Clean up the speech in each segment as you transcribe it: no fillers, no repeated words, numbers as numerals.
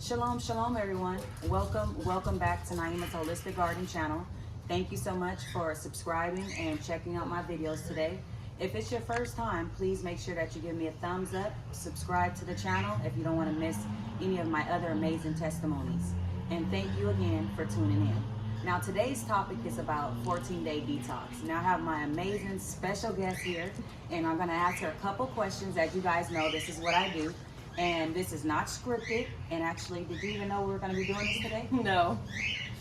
Shalom, shalom, everyone. Welcome back to Naima's Holistic Garden channel. Thank you so much for subscribing and checking out my videos today. If it's your first time, please make sure that you give me a thumbs up, subscribe to the channel if you don't want to miss any of my other amazing testimonies. And thank you again for tuning in. Now, today's topic is about 14-day detox. Now, I have my amazing special guest here, and I'm going to ask her a couple questions. As you guys know, this is what I do. And this is not scripted. And actually, did you even know we were going to be doing this today? No,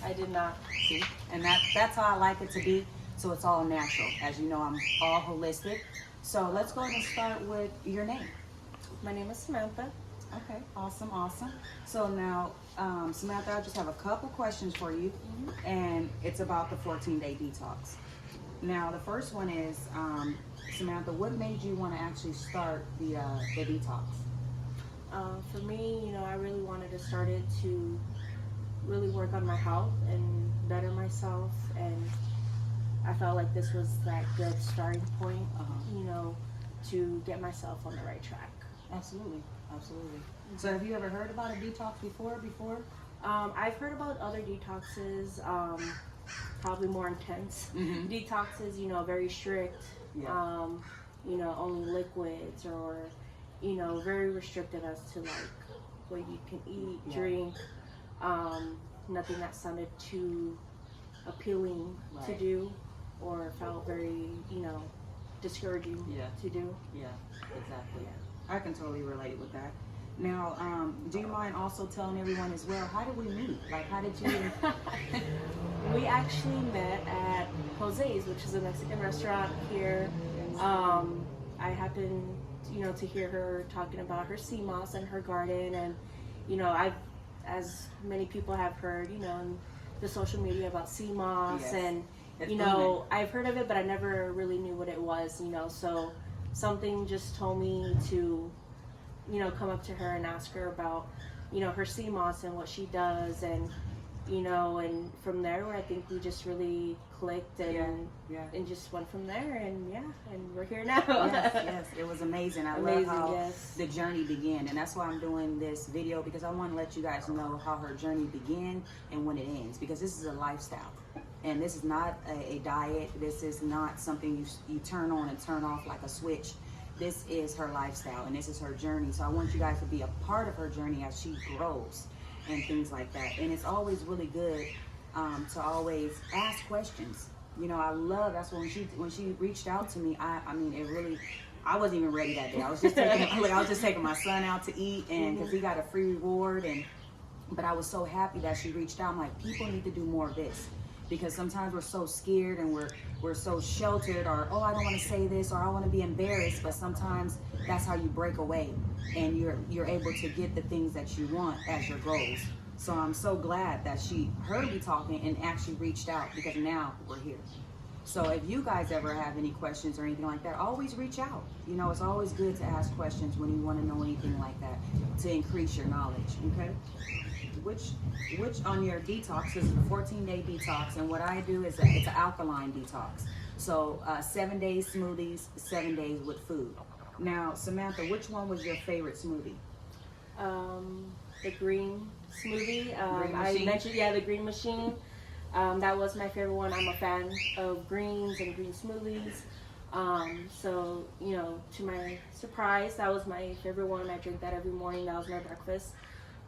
I did not. See? And that's how I like it to be. So it's all natural. As you know, I'm all holistic. So let's go ahead and start with your name. My name is Samantha. Okay, awesome. So now, Samantha, I just have a couple questions for you. And it's about the 14-day detox. Now, the first one is, Samantha, what made you want to actually start the detox? For me, I really wanted to start it to really work on my health and better myself, and I felt like this was that good starting point, to get myself on the right track. Absolutely. So have you ever heard about a detox before? I've heard about other detoxes, probably more intense detoxes, very strict, only liquids, or very restrictive as to like what you can eat, drink, nothing that sounded too appealing to do or felt very, discouraging to do. Yeah, exactly. I can totally relate with that. Now, do you mind also telling everyone as well, how did we meet? Like, how did you even... We actually met at Jose's, which is a Mexican restaurant here. I happened to hear her talking about her sea moss and her garden, and I've, as many people have heard, in the social media about sea moss, and I've heard of it, but I never really knew what it was, so something just told me to come up to her and ask her about her sea moss and what she does, and and from there, where I think we just really clicked and just went from there, and we're here now. Yes, it was amazing. I love how the journey began, and that's why I'm doing this video, because I want to let you guys know how her journey began and when it ends, because this is a lifestyle, and this is not a diet. This is not something you turn on and turn off like a switch. This is her lifestyle, and this is her journey. So I want you guys to be a part of her journey as she grows and things like that. And it's always really good to always ask questions. I love, that's when she reached out to me. I mean, it really, I wasn't even ready that day. I was just taking my son out to eat, and because he got a free reward, but I was so happy that she reached out. I'm like, people need to do more of this, because sometimes we're so scared and we're so sheltered, or I don't want to say this, or I want to be embarrassed. But sometimes that's how you break away, and you're able to get the things that you want as your goals. So I'm so glad that she heard me talking and actually reached out, because now we're here. So if you guys ever have any questions or anything like that, always reach out. It's always good to ask questions when you want to know anything like that, to increase your knowledge. Okay. Which on your detox is a 14-day detox, and what I do is it's an alkaline detox. So 7 days smoothies, 7 days with food. Now, Samantha, which one was your favorite smoothie? The green smoothie. Green I mentioned, the green machine. That was my favorite one. I'm a fan of greens and green smoothies. So, to my surprise, that was my favorite one. I drink that every morning. That was my breakfast.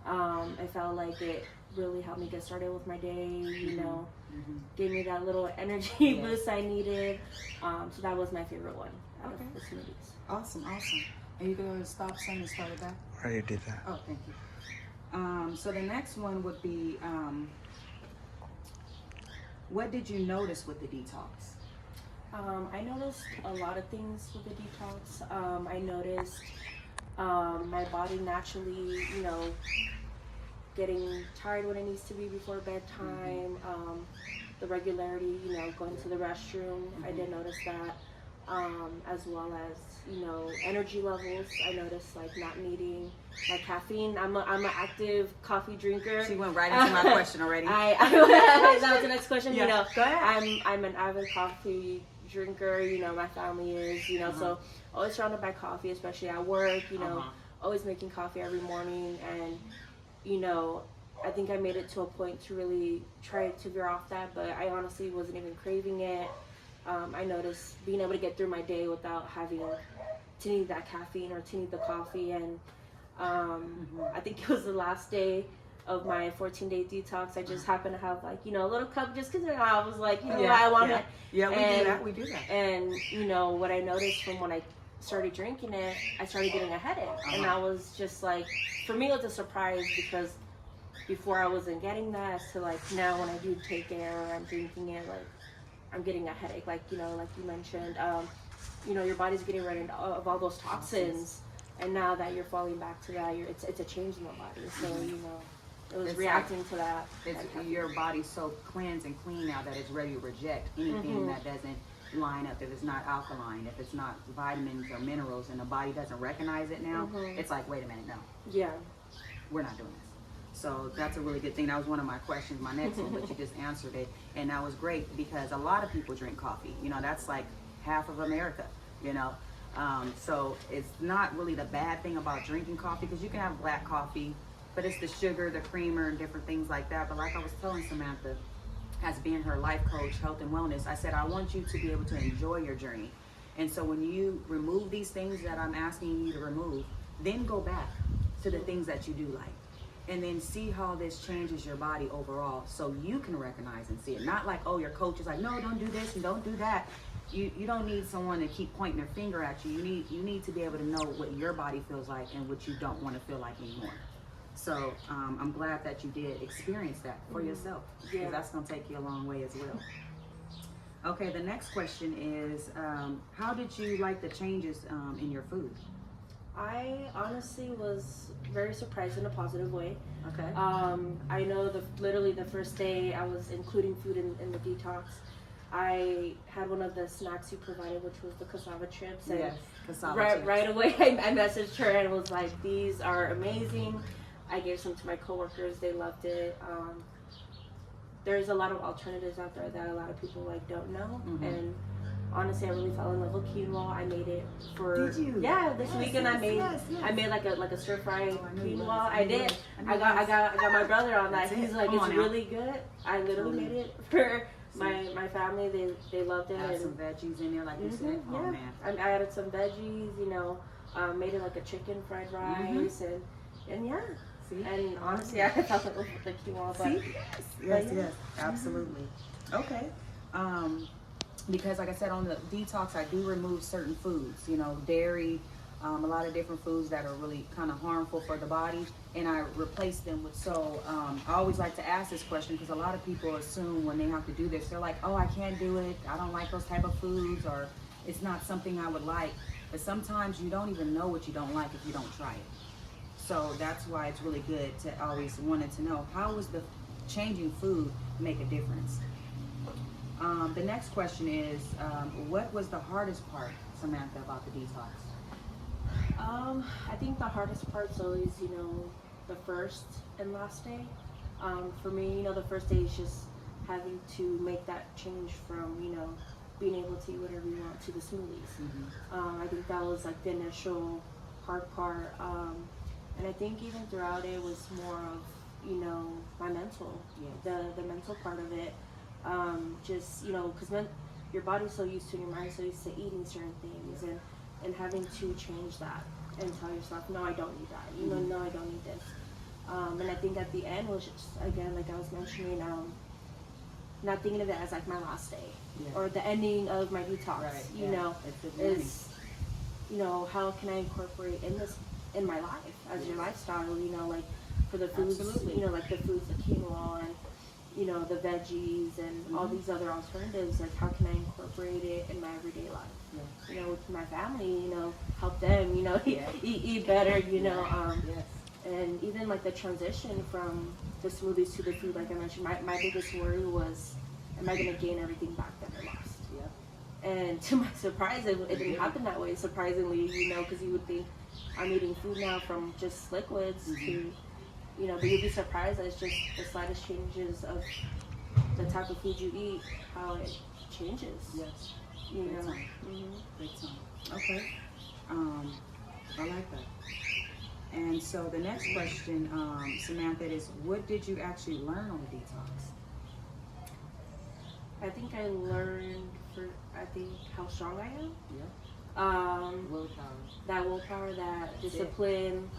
I felt like it really helped me get started with my day, gave me that little energy boost I needed. So that was my favorite one out of the smoothies. Awesome. And you can go ahead and stop saying and start it back. I already did that. Oh, thank you. So the next one would be, what did you notice with the detox? I noticed a lot of things with the detox. I noticed my body naturally, getting tired when it needs to be before bedtime. The regularity, going to the restroom. I did notice that, as well as energy levels. I noticed like not needing my caffeine. I'm an active coffee drinker. She went right into my question already. That was the next question. Go ahead. I'm an avid coffee drinker. My family is. So always surrounded by coffee, especially at work. Always making coffee every morning, and you know, I think I made it to a point to really try to veer off that, but I honestly wasn't even craving it. I noticed being able to get through my day without having to need that caffeine or to need the coffee. And I think it was the last day of my 14-day detox. I just happened to have, like, you know, a little cup just because I was like, you know, I want it. Yeah, we do that. And, you know, what I noticed from when I started drinking it, I started getting a headache. And I was just like, for me, it was a surprise because before I wasn't getting that, to like now when I do take it or I'm drinking it, like I'm getting a headache, like, you know, like you mentioned, you know, your body's getting rid of all those toxins, and now that you're falling back to that, it's a change in the body. So, you know, it was reacting to that. Your body's so cleansed and clean now that it's ready to reject anything that doesn't line up. If it's not alkaline, if it's not vitamins or minerals, and the body doesn't recognize it now, it's like, wait a minute, no. Yeah. We're not doing this. So that's a really good thing. That was one of my questions, my next one, but you just answered it. And that was great because a lot of people drink coffee. You know, that's like half of America, you know. So it's not really the bad thing about drinking coffee, because you can have black coffee, but it's the sugar, the creamer, and different things like that. But like I was telling Samantha, as being her life coach, health and wellness, I said, I want you to be able to enjoy your journey. And so when you remove these things that I'm asking you to remove, then go back to the things that you do like. And then see how this changes your body overall, so you can recognize and see it. Not like, oh, your coach is like, no, don't do this and don't do that. You don't need someone to keep pointing their finger at you. You need to be able to know what your body feels like and what you don't want to feel like anymore. So I'm glad that you did experience that for yourself, because that's going to take you a long way as well. Okay, the next question is, how did you like the changes in your food? I honestly was very surprised in a positive way. Okay. I know literally the first day I was including food in the detox, I had one of the snacks you provided, which was the cassava chips. And yes, cassava chips. Right away I messaged her and was like, these are amazing. I gave some to my coworkers. They loved it. There's a lot of alternatives out there that a lot of people like don't know. And honestly, I really fell in love with quinoa. I made it for this weekend. I made like a stir fry quinoa. I did. I got my brother on that. He's like, it's really good. I literally made it for my family. They loved it. Add some veggies in there, like you said. Oh man. I added some veggies. You know, made it like a chicken fried rice and yeah. See? And honestly, I felt like with the quinoa. But yes, absolutely. Okay. Because like I said, on the detox, I do remove certain foods, you know, dairy, a lot of different foods that are really kind of harmful for the body, and I replace them with, I always like to ask this question because a lot of people assume when they have to do this, they're like, oh, I can't do it, I don't like those type of foods, or it's not something I would like. But sometimes you don't even know what you don't like if you don't try it. So that's why it's really good to always wanted to know, how was the changing food make a difference? The next question is, what was the hardest part, Samantha, about the detox? I think the hardest part's always, you know, the first and last day. For me, you know, the first day is just having to make that change from, you know, being able to eat whatever you want to the smoothies. I think that was like the initial hard part. And I think even throughout it was more of, you know, my mental, the mental part of it. Just, you know, because your body's so used to, your mind's so used to eating certain things, and having to change that and tell yourself, no, I don't need that, you know, no, I don't need this. And I think at the end was just, again, like I was mentioning, not thinking of it as like my last day or the ending of my detox, you know, is, you know, how can I incorporate in my life as your lifestyle, you know, like for the foods, you know, like the foods, the quinoa, and you know, the veggies and all these other alternatives, like how can I incorporate it in my everyday life? You know, with my family, you know, help them, you know, eat better, you know, and even like the transition from the smoothies to the food, like I mentioned, my biggest worry was, am I going to gain everything back that I lost? And to my surprise, it didn't happen that way, surprisingly, you know, because you would think I'm eating food now from just liquids to, you know, but you'd be surprised that it's just the slightest changes of the type of food you eat, how it changes. Yes. You Big know. time. Big time. Okay. I like that. And so the next question, Samantha, is what did you actually learn on the detox? I think I learned how strong I am. Yeah. Willpower. That willpower, that discipline.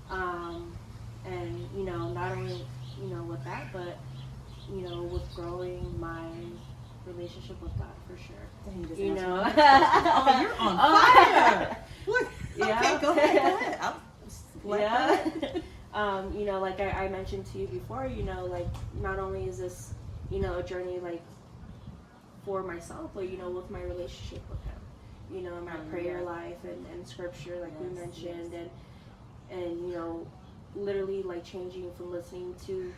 And not only with that, but with growing my relationship with God, for sure. Oh, you're on fire. What? Yeah. Okay, go ahead. Like I mentioned to you before, like not only is this, a journey like for myself, but with my relationship with Him, my prayer life and scripture, like we mentioned, and literally like changing from listening to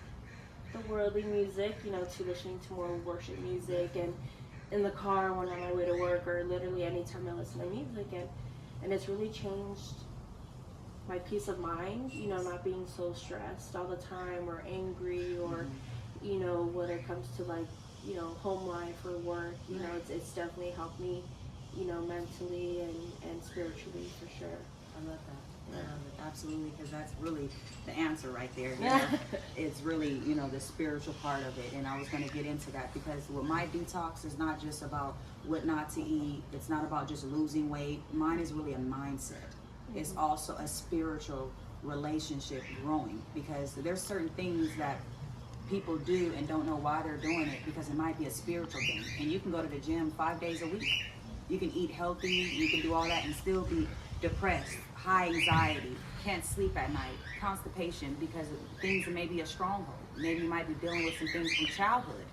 the worldly music, to listening to more worship music, and in the car when I'm on my way to work, or literally anytime I listen to music, and it's really changed my peace of mind, not being so stressed all the time or angry, or when it comes to like home life or work, it's definitely helped me, mentally and spiritually, for sure. I love that. Absolutely, because that's really the answer right there. It's really, the spiritual part of it. And I was going to get into that, because with my detox is not just about what not to eat. It's not about just losing weight. Mine is really a mindset. It's also a spiritual relationship growing, because there's certain things that people do and don't know why they're doing it, because it might be a spiritual thing. And you can go to the gym 5 days a week. You can eat healthy. You can do all that and still be depressed, high anxiety, can't sleep at night, constipation, because things that may be a stronghold. Maybe you might be dealing with some things from childhood.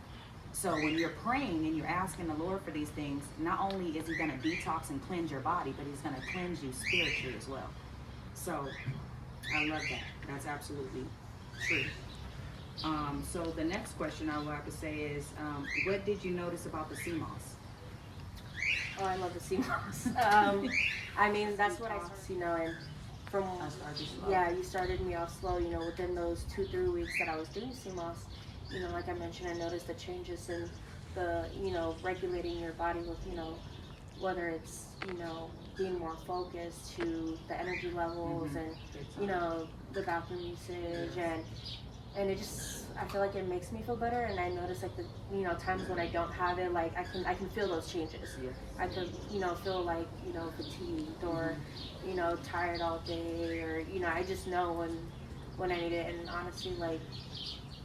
So when you're praying and you're asking the Lord for these things, not only is He going to detox and cleanse your body, but He's going to cleanse you spiritually as well. So I love that. That's absolutely true. So the next question I will have to say is, what did you notice about the sea moss? Oh, I love the sea moss. I mean, that's what I started, and from you started me off slow. Within those 2-3 weeks that I was doing sea moss, like I mentioned, I noticed the changes in the, regulating your body with, whether it's, being more focused to the energy levels and, the bathroom usage, and it just, I feel like it makes me feel better. And I notice like the, times when I don't have it, like I can feel those changes. I could, feel like, fatigued or, tired all day, or, I just know when I need it. And honestly, like,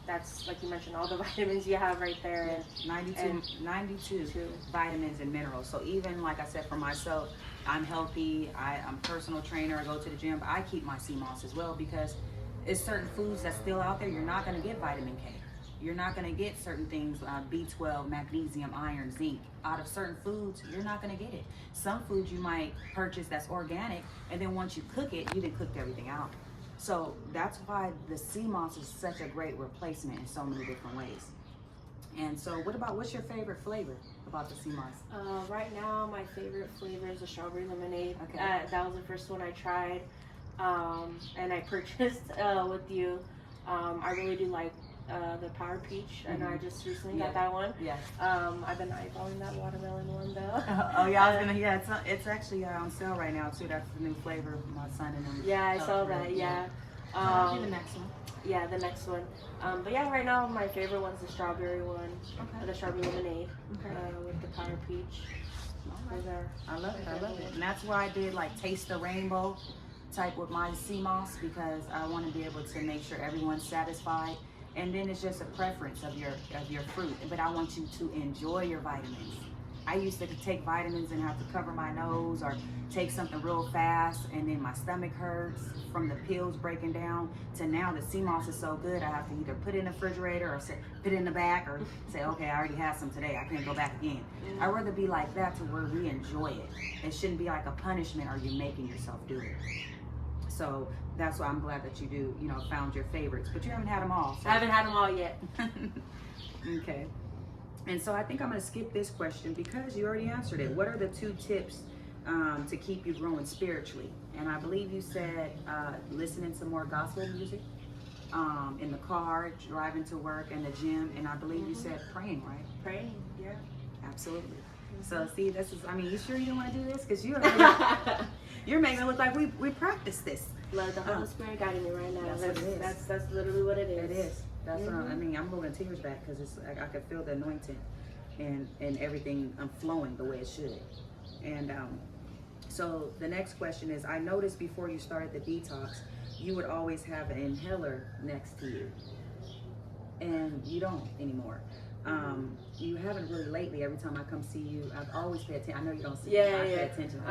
that's, like you mentioned, all the vitamins you have right there. And 92 vitamins and minerals. So even, like I said, for myself, I'm healthy, I'm a personal trainer, I go to the gym, but I keep my sea moss as well, because it's certain foods that's still out there. You're not going to get vitamin K. You're not going to get certain things, B12, magnesium, iron, zinc. Out of certain foods, you're not going to get it. Some foods you might purchase that's organic, and then once you cook it, you done cooked everything out. So that's why the sea moss is such a great replacement in so many different ways. And so what's your favorite flavor about the sea moss? Right now, my favorite flavor is the strawberry lemonade. Okay. That was the first one I tried, and I purchased with you. I really do like the Power Peach, and I just recently got that one. Yes. I've been eyeballing that watermelon one though. It's actually on sale right now too. That's the new flavor my son and them. Yeah, I saw that. Yeah. The next one. Yeah, the next one. But yeah, right now my favorite one's the strawberry one, the strawberry lemonade with the Power Peach. Right. I love it. And that's why I did like taste the rainbow type with my sea moss, because I want to be able to make sure everyone's satisfied. And then it's just a preference of your fruit, but I want you to enjoy your vitamins. I used to take vitamins and have to cover my nose or take something real fast, and then my stomach hurts from the pills breaking down, to now the sea moss is so good I have to either put it in the refrigerator or put it in the back, or say, okay, I already had some today, I can't go back again. I'd rather be like that, to where we enjoy it. It shouldn't be like a punishment or you're making yourself do it. So that's why I'm glad that you found your favorites, but you haven't had them all. So. I haven't had them all yet. Okay. And so I think I'm going to skip this question because you already answered it. What are the 2 tips to keep you growing spiritually? And I believe you said listening to more gospel music in the car, driving to work, and the gym. And I believe you said praying, right? Praying, yeah. Absolutely. So see, you sure you don't want to do this? Because you're making it look like we practice this. Like the Holy Spirit guiding me right now. That's what it is. That's literally what it is. It is. That's what I mean. I'm holding tears back because it's like I could feel the anointing and everything flowing the way it should. And so the next question is, I noticed before you started the detox, you would always have an inhaler next to you, and you don't anymore. You haven't really lately. Every time I come see you, I've always paid attention. I know you don't see me. I pay attention.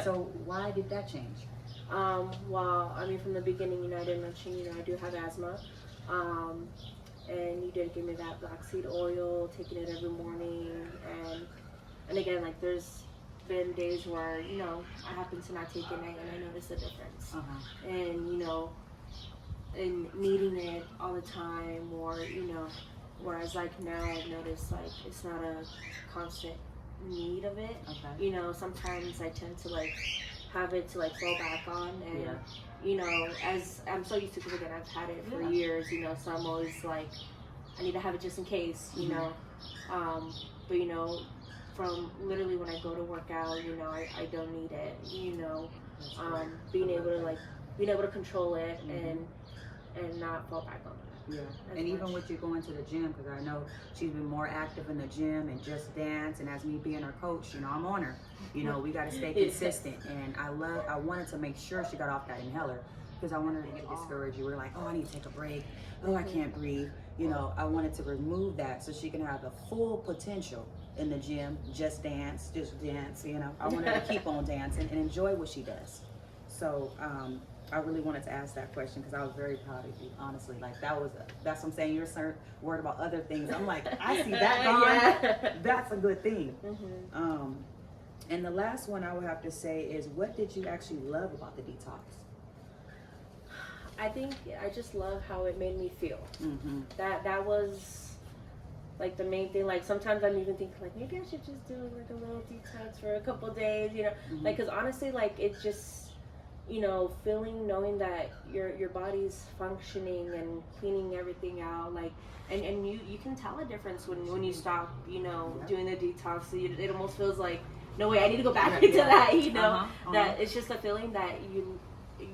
So why did that change? Well, I mean, from the beginning, you know, I did mention, you know, I do have asthma. And you did give me that black seed oil, taking it every morning. And again, like, there's been days where, you know, I happen to not take it and I notice a difference. And, you know, and needing it all the time, or, you know, whereas like now I've noticed like it's not a constant need of it. You know, sometimes I tend to like have it to like fall back on, and you know, as I'm so used to, because again I've had it for years, you know, so I'm always like, I need to have it just in case, you know. But you know, from literally when I go to work out, you know, I don't need it, you know. Being able to control it and not fall back on it. And even with you going to the gym, because I know she's been more active in the gym and Just Dance, and as me being her coach, you know, I'm on her. You know, we got to stay consistent, and I wanted to make sure she got off that inhaler, because I wanted her to get discouraged. You were like, oh, I need to take a break. Oh, I can't breathe. You know, I wanted to remove that so she can have the full potential in the gym. Just dance, you know. I want her to keep on dancing and enjoy what she does. So, I really wanted to ask that question because I was very proud of you, honestly. Like, that's what I'm saying. You're worried about other things. I'm like, I see that gone. That's a good thing. And the last one I would have to say is, what did you actually love about the detox? I think I just love how it made me feel. That was like the main thing. Like, sometimes I'm even thinking like, maybe I should just do like a little detox for a couple days, you know. Like, because honestly, like, it just, you know, knowing that your body's functioning and cleaning everything out, like, and you can tell a difference when you stop, you know, doing the detox. So it almost feels like, no way, I need to go back into that, you know. That it's just a feeling that you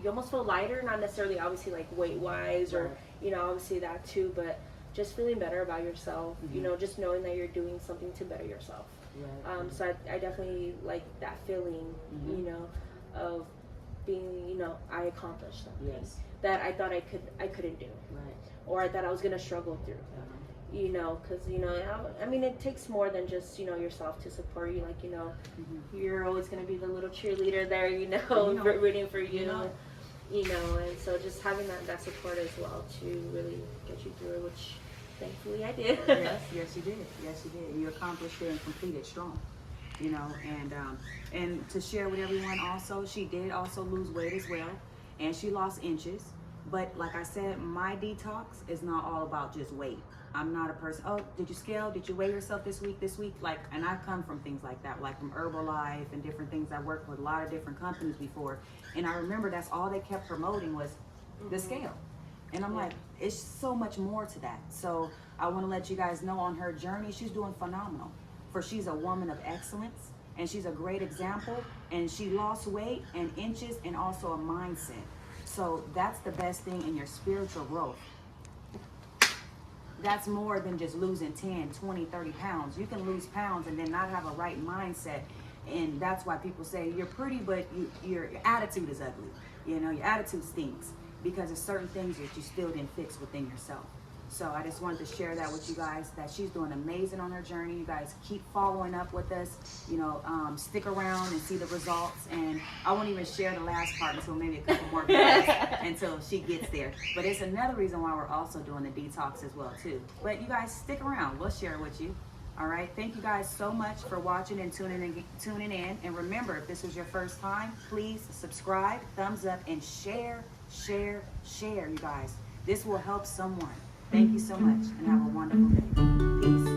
almost feel lighter, not necessarily obviously like weight wise or, you know, obviously that too, but just feeling better about yourself, you know, just knowing that you're doing something to better yourself. So I definitely like that feeling, you know, of being, you know, I accomplished something that I thought I couldn't do, or I thought I was gonna struggle through, you know, because, you know, I mean, it takes more than just, you know, yourself to support you. Like, you know, you're always gonna be the little cheerleader there, you know, rooting for you, you know, and so just having that support as well to really get you through, which thankfully I did. Yes, you did. You accomplished it and completed strong. You know, and to share with everyone also, she did also lose weight as well, and she lost inches. But like I said, my detox is not all about just weight. I'm not a person, oh, did you scale? Did you weigh yourself this week? Like, and I come from things like that, like from Herbalife and different things. I worked with a lot of different companies before, and I remember that's all they kept promoting was the scale. And I'm like, it's so much more to that. So I want to let you guys know, on her journey, she's doing phenomenal. For she's a woman of excellence, and she's a great example, and she lost weight and inches and also a mindset. So that's the best thing in your spiritual growth. That's more than just losing 10, 20, 30 pounds. You can lose pounds and then not have a right mindset, and that's why people say you're pretty, but your attitude is ugly. You know, your attitude stinks because of certain things that you still didn't fix within yourself. So I just wanted to share that with you guys, that she's doing amazing on her journey. You guys keep following up with us, you know, stick around and see the results. And I won't even share the last part until maybe a couple more minutes until she gets there. But it's another reason why we're also doing the detox as well too. But you guys stick around, we'll share it with you. All right, thank you guys so much for watching and tuning in. And remember, if this is your first time, please subscribe, thumbs up, and share, you guys. This will help someone. Thank you so much, and have a wonderful day. Peace.